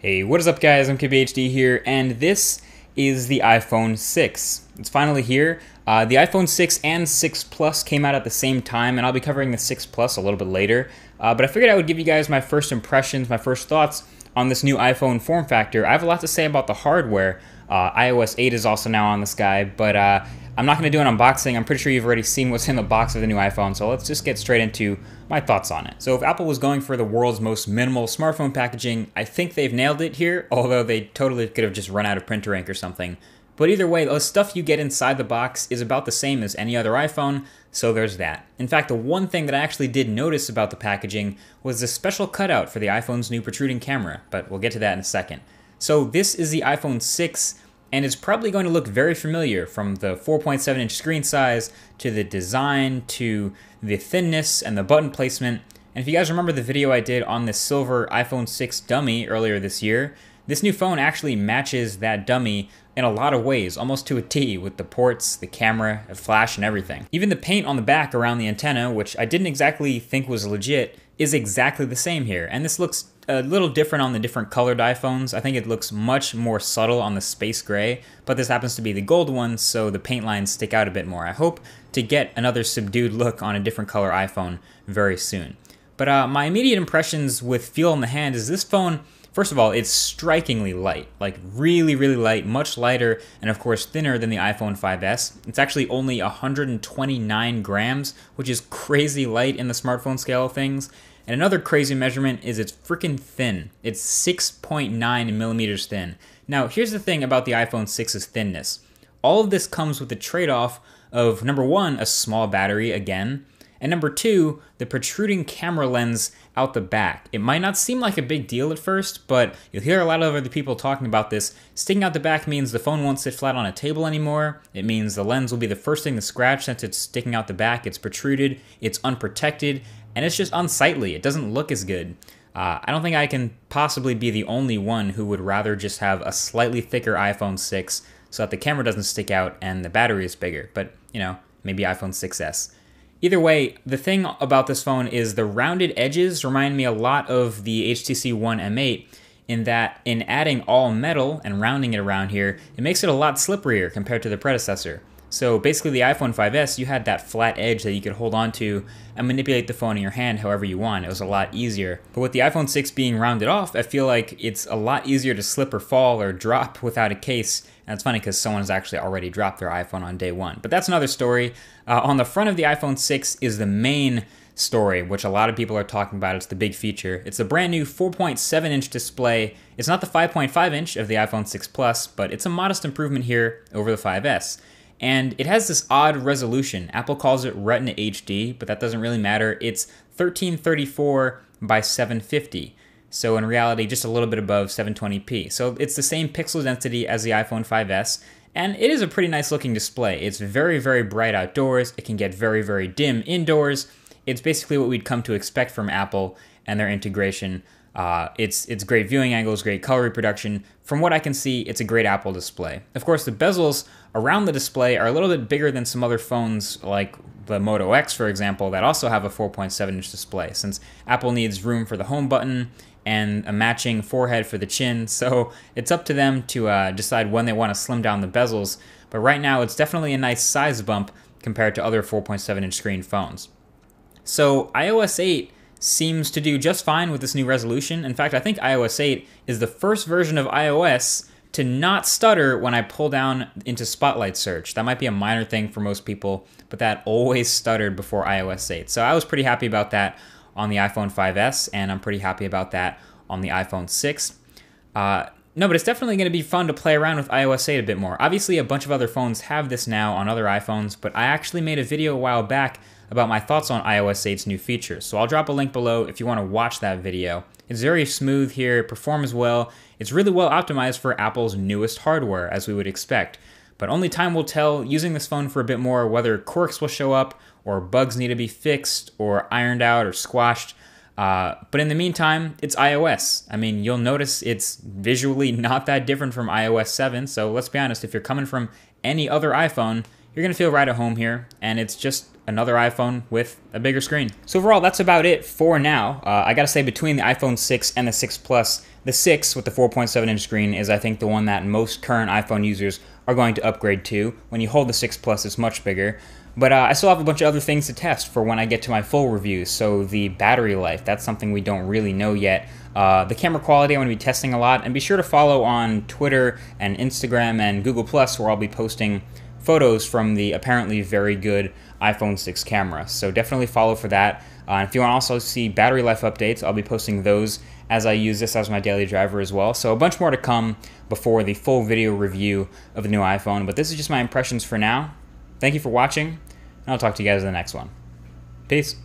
Hey, what is up guys? I'm KBHD here, and this is the iPhone 6. It's finally here. The iPhone 6 and 6 Plus came out at the same time, and I'll be covering the 6 Plus a little bit later. But I figured I would give you guys my first impressions, my first thoughts on this new iPhone form factor. I have a lot to say about the hardware. iOS 8 is also now on this guy, but I'm not going to do an unboxing. I'm pretty sure you've already seen what's in the box of the new iPhone, so let's just get straight into my thoughts on it. So if Apple was going for the world's most minimal smartphone packaging, I think they've nailed it here, although they totally could have just run out of printer ink or something. But either way, the stuff you get inside the box is about the same as any other iPhone, so there's that. In fact, the one thing that I actually did notice about the packaging was the special cutout for the iPhone's new protruding camera, but we'll get to that in a second. So this is the iPhone 6, and it's probably going to look very familiar, from the 4.7-inch screen size, to the design, to the thinness and the button placement. And if you guys remember the video I did on the silver iPhone 6 dummy earlier this year, this new phone actually matches that dummy in a lot of ways, almost to a T, with the ports, the camera, the flash, and everything. Even the paint on the back around the antenna, which I didn't exactly think was legit, is exactly the same here. And this looks a little different on the different colored iPhones. I think it looks much more subtle on the space gray, but this happens to be the gold one, so the paint lines stick out a bit more. I hope to get another subdued look on a different color iPhone very soon. But my immediate impressions with feel in the hand is this phone, first of all, it's strikingly light, like really, really light, much lighter, and of course thinner than the iPhone 5S. It's actually only 129 grams, which is crazy light in the smartphone scale of things. And another crazy measurement is it's freaking thin. It's 6.9 millimeters thin. Now, here's the thing about the iPhone 6's thinness. All of this comes with the trade-off of, number one, a small battery again, and number two, the protruding camera lens out the back. It might not seem like a big deal at first, but you'll hear a lot of other people talking about this. Sticking out the back means the phone won't sit flat on a table anymore. It means the lens will be the first thing to scratch since it's sticking out the back. It's protruded, it's unprotected, and it's just unsightly. It doesn't look as good. I don't think I can possibly be the only one who would rather just have a slightly thicker iPhone 6 so that the camera doesn't stick out and the battery is bigger. But, you know, maybe iPhone 6S. Either way, the thing about this phone is the rounded edges remind me a lot of the HTC One M8 in that in adding all metal and rounding it around here, it makes it a lot slipperier compared to the predecessor. So basically the iPhone 5S, you had that flat edge that you could hold on to and manipulate the phone in your hand however you want. It was a lot easier. But with the iPhone 6 being rounded off, I feel like it's a lot easier to slip or fall or drop without a case. And it's funny because someone has actually already dropped their iPhone on day one. But that's another story. On the front of the iPhone 6 is the main story, which a lot of people are talking about. It's the big feature. It's a brand new 4.7-inch display. It's not the 5.5-inch of the iPhone 6 Plus, but it's a modest improvement here over the 5S. And it has this odd resolution. Apple calls it Retina HD, but that doesn't really matter. It's 1334 by 750. So in reality, just a little bit above 720p. So it's the same pixel density as the iPhone 5S, and it is a pretty nice looking display. It's very, very bright outdoors. It can get very, very dim indoors. It's basically what we'd come to expect from Apple and their integration. It's great viewing angles, great color reproduction. From what I can see, it's a great Apple display. Of course, the bezels around the display are a little bit bigger than some other phones like the Moto X, for example, that also have a 4.7-inch display, since Apple needs room for the home button and a matching forehead for the chin, so it's up to them to decide when they want to slim down the bezels, but right now it's definitely a nice size bump compared to other 4.7-inch screen phones. So iOS 8 seems to do just fine with this new resolution. In fact, I think iOS 8 is the first version of iOS to not stutter when I pull down into Spotlight search. That might be a minor thing for most people, but that always stuttered before iOS 8. So I was pretty happy about that on the iPhone 5S, and I'm pretty happy about that on the iPhone 6. No, but it's definitely going to be fun to play around with iOS 8 a bit more. Obviously, a bunch of other phones have this now on other iPhones, but I actually made a video a while back about my thoughts on iOS 8's new features. So I'll drop a link below if you want to watch that video. It's very smooth here, it performs well, it's really well optimized for Apple's newest hardware, as we would expect. But only time will tell using this phone for a bit more whether quirks will show up, or bugs need to be fixed, or ironed out, or squashed. But in the meantime, it's iOS. I mean, you'll notice it's visually not that different from iOS 7, so let's be honest, if you're coming from any other iPhone, you're going to feel right at home here, and it's just another iPhone with a bigger screen. So overall, that's about it for now. I gotta say, between the iPhone 6 and the 6 Plus, the 6 with the 4.7-inch screen is, I think, the one that most current iPhone users are going to upgrade to. When you hold the 6 Plus, it's much bigger. But I still have a bunch of other things to test for when I get to my full review. So the battery life, that's something we don't really know yet. The camera quality, I'm going to be testing a lot. And be sure to follow on Twitter and Instagram and Google+, where I'll be posting photos from the apparently very good iPhone 6 camera. So definitely follow for that. If you want to also see battery life updates, I'll be posting those as I use this as my daily driver as well. So a bunch more to come before the full video review of the new iPhone. But this is just my impressions for now. Thank you for watching, and I'll talk to you guys in the next one. Peace.